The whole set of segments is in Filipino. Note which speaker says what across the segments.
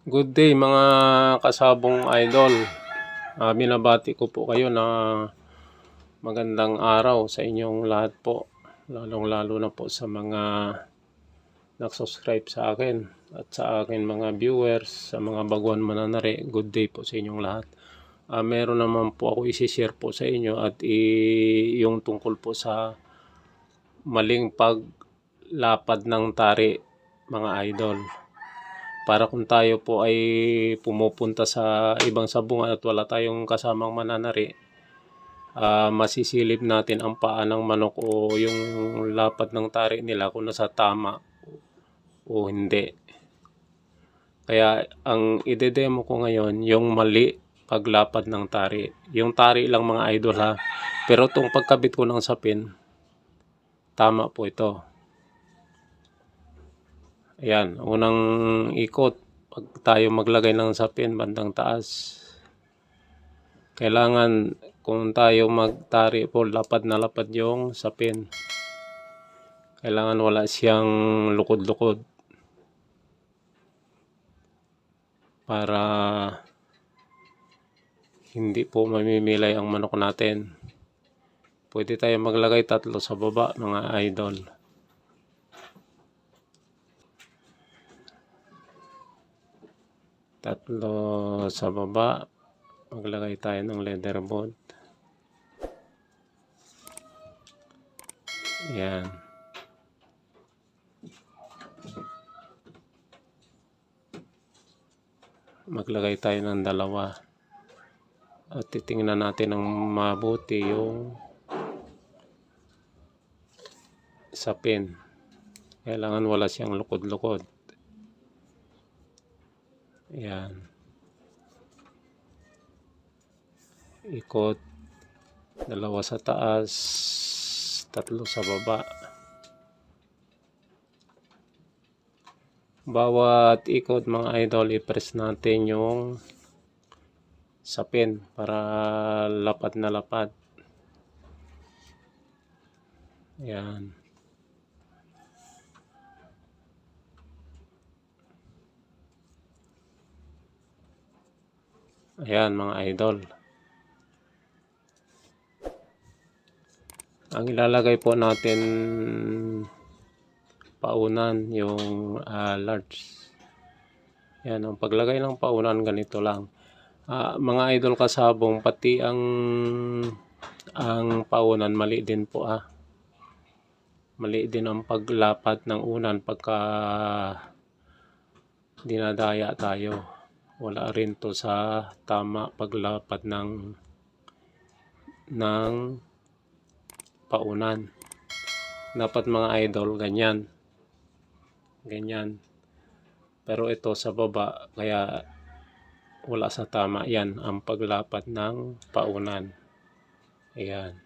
Speaker 1: Good day mga kasabong idol. Binabati ko po kayo na magandang araw sa inyong lahat po. Lalong-lalo na po sa mga nag-subscribe sa akin at sa akin mga viewers, sa mga baguhan mananari. Good day po sa inyong lahat. Meron naman po ako isi-share po sa inyo at yung tungkol po sa maling paglapad ng tari mga idol. Para kung tayo po ay pumupunta sa ibang sabungan at wala tayong kasamang mananari, masisilip natin ang paa ng manok o yung lapad ng tari nila kung nasa tama o hindi. Kaya ang idedemo ko ngayon, yung mali paglapad ng tari. Yung tari lang mga idol ha. Pero itong pagkabit ko ng sapin, tama po ito. Ayan, unang ikot, pag tayo maglagay ng sapin bandang taas, kailangan kung tayo magtari po, lapad na lapad yung sapin. Kailangan wala siyang lukod-lukod para hindi po mamimilay ang manok natin. Pwede tayo maglagay 3 sa baba mga idol. Tatlo sa baba, maglagay tayo ng leather board. Yan. Maglagay tayo ng 2 at titingnan natin ng mabuti yung sapin. Kailangan wala siyang lukod-lukod. Yan. Ikot, 2 sa taas, 3 sa baba. Bawat ikot mga idol, i-press natin yung sapin para lapad na lapad. Yan. Ayan mga idol. Ang ilalagay po natin paunan yung large. Yan, ang paglagay ng paunan ganito lang. Mga idol kasabong, pati ang paunan mali din po mali din ang paglapad ng unan pagka dinadaya tayo. Wala rin to sa tama paglapad ng paunan. Dapat mga idol ganyan. Pero ito sa baba, kaya wala sa tama. Yan ang paglapad ng paunan. Ayan.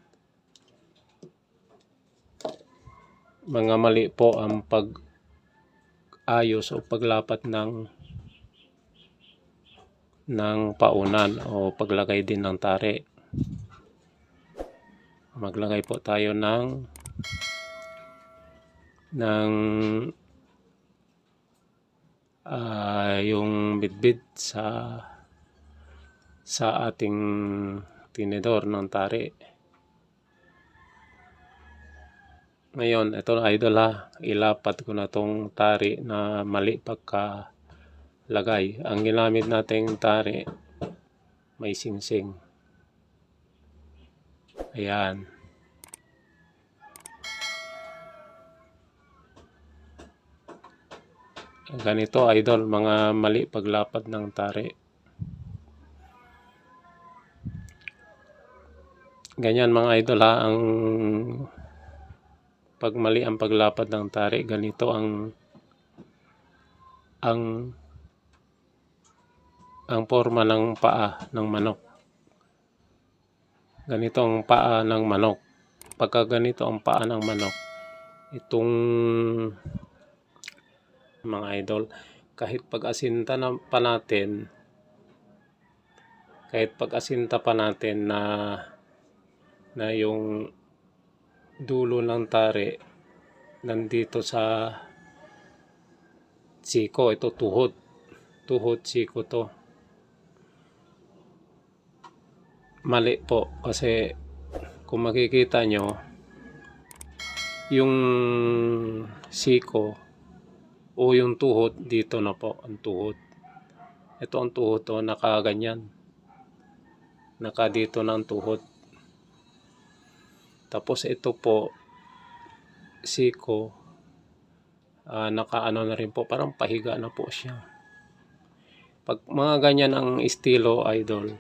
Speaker 1: Mga mali po ang pag-ayos o paglapat ng paunan o paglagay din ng tari. Maglagay po tayo ng yung bitbit sa ating tinidor ng tari. Ngayon, ito idol ilapat ko na tong tari na mali pagka lagay. Ang ginamit nating tari may singsing. Ayan. Ganito idol, mga mali paglapad ng tari. Ganyan mga idol ang pag mali ang paglapad ng tari, ganito ang forma ng paa ng manok. Ganito ang paa ng manok. Pagka ganito ang paa ng manok, itong mga idol, kahit pag-asinta pa natin na yung dulo ng tari nandito sa siko, ito tuhod tuhod, siko to. Mali po kasi kung makikita nyo, yung siko o yung tuhod, dito na po ang tuhod. Ito ang tuhod to, nakaganyan. Naka dito na ang tuhod. Tapos ito po, siko, nakaano na rin po, parang pahiga na po siya. Pag mga ganyan ang estilo, idol,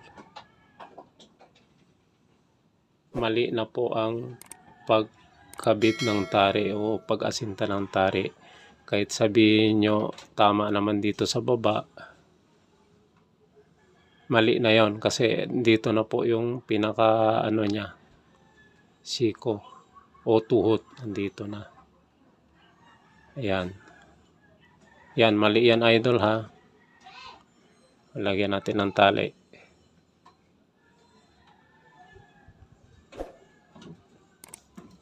Speaker 1: mali na po ang pagkabit ng tari o pag-asinta ng tari. Kahit sabihin nyo tama naman dito sa baba, mali na yon kasi dito na po yung pinaka ano niya, siko o tuhod, nandito na. Ayan. Yan, mali yan, idol, ha. Lagyan natin ng tali.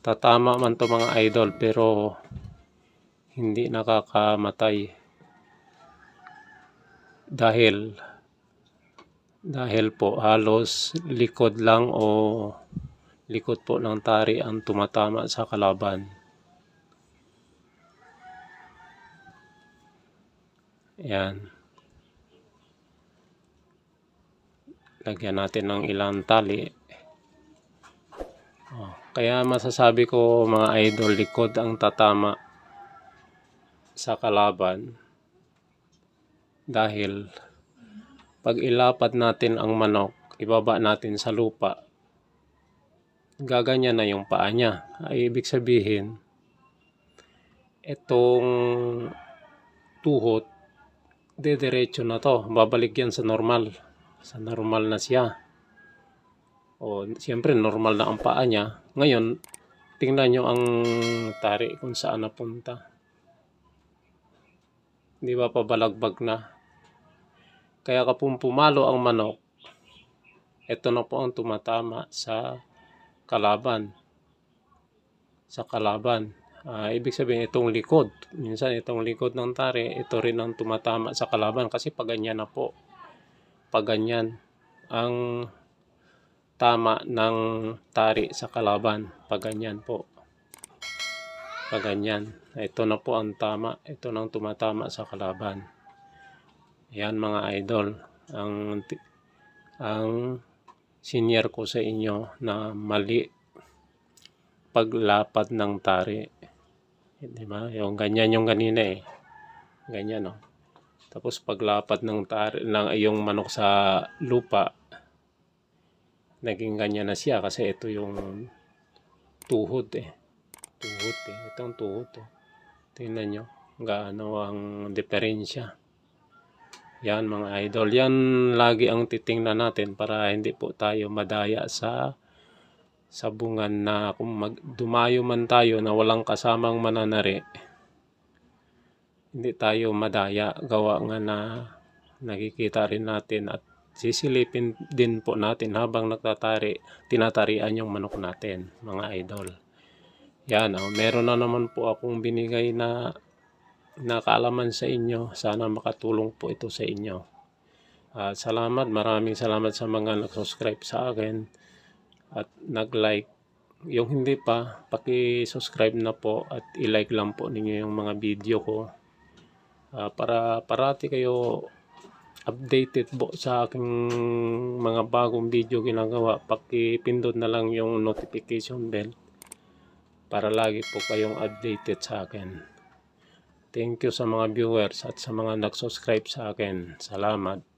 Speaker 1: Tatama man to mga idol, pero hindi nakakamatay. Dahil po halos likod lang o likod po ng tari ang tumatama sa kalaban. Ayan. Lagyan natin ng ilang tali. Kaya masasabi ko mga idol, likod ang tatama sa kalaban. Dahil pag ilapat natin ang manok, ibaba natin sa lupa, gaganyan na yung paa niya. Ay ibig sabihin, itong tuhod, diretso na to, babalik yan sa normal. Sa normal na siya. O siyempre normal na ang paa niya. Ngayon, tingnan nyo ang tari kung saan napunta. Di ba pabalagbag na? Kaya kapag pumalo ang manok, ito na po ang tumatama sa kalaban. Sa kalaban. Ibig sabihin itong likod. Minsan itong likod ng tari, ito rin ang tumatama sa kalaban kasi paganyan na po. Paganyan ang tama ng tari sa kalaban. Paganyan po. Paganyan. Ito na po ang tama. Ito nang tumatama sa kalaban. Yan mga idol. Ang senior ko sa inyo na mali paglapat ng tari. Diba? Yung ganyan yung kanina eh. Ganyan o. Tapos paglapat ng tari, yung manok sa lupa, naging ganyan na siya kasi ito yung tuhod eh. Tuhod eh. Itong tuhod eh. Tingnan nyo. Gaano ang diferensya. Yan mga idol. Yan lagi ang titingnan natin para hindi po tayo madaya sa sabungan na kung dumayo man tayo na walang kasamang mananari, hindi tayo madaya. Gawa nga na nakikita rin natin at sisilipin din po natin habang tinatarian yung manok natin mga idol. Yan, meron na naman po akong binigay na kaalaman sa inyo. Sana makatulong po ito sa inyo. Salamat, maraming salamat sa mga nag-subscribe sa akin at nag-like. Yung hindi pa, paki-subscribe na po at i-like lang po ninyo yung mga video ko. Para parati kayo updated po sa aking mga bagong video ginagawa. Paki-pindot na lang yung notification bell para lagi po kayong updated sa akin. Thank you sa mga viewers at sa mga nag-subscribe sa akin. Salamat.